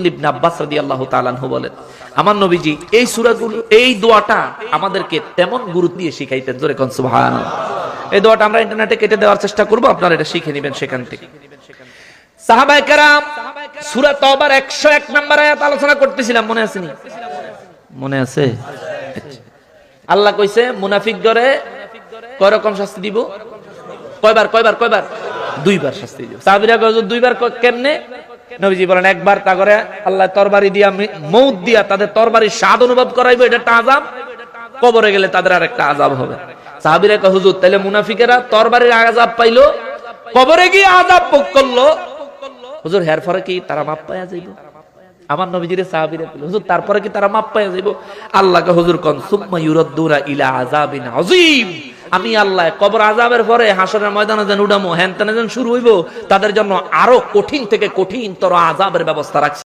ইবনে আব্বাস রাদিয়াল্লাহু তাআলা আনহু বলেন, আমার নবীজি এই সূরাগুলো, এই দোয়াটা আমাদেরকে তেমন গুরুত্ব দিয়ে শিখাইতেন। জোরে কোন সুবহানাল্লাহ। এই দোয়াটা আমরা ইন্টারনেটে কেটে দেওয়ার চেষ্টা করব, আপনারা এটা শিখে নেবেন সেখান থেকে। সাহাবায়ে কেরাম সূরা তাওবার 101 নম্বর আয়াত আলোচনা করতেছিলাম, মনে আছে নি? মনে আছে? আল্লাহ কইছে মুনাফিকগরে কয় রকম শাস্তি দিব? কয়বার? দুইবার শাস্তি দিব। সাহাবীরা কয় দুইবার কেমনে? নবীজি বলেন একবার তা করে আল্লাহ তরবারি দিয়া মউত দিয়া তাদের তরবারির স্বাদ অনুভব করাইবে, এটা একটা আযাব। কবরে গেলে তাদের আরেকটা আযাব হবে। সাহাবীরা কয় হুজুর তাহলে মুনাফিকেরা তরবারির আযাব পাইলো, কবরে গিয়ে আযাব ভোগ করলো, হুজুর এর পরে কি তারা মাপ পাওয়া যাইব? আমার নবীজির সাহাবীরা বলে হুজুর তারপরে কি তারা মাপ পাওয়া যাইব? আল্লাহকে হুজুর কোন সুম্মা ইউরাদ্দুনা ইলা আযাবিন আযীম, আমি আল্লাহ কবর আযাবের পরে হাসরের ময়দানে যেন উঠামো, হেনতেনে যেন শুরু হইব, তাদের জন্য আরো কঠিন থেকে কঠিনতর আযাবের ব্যবস্থা রাখছি।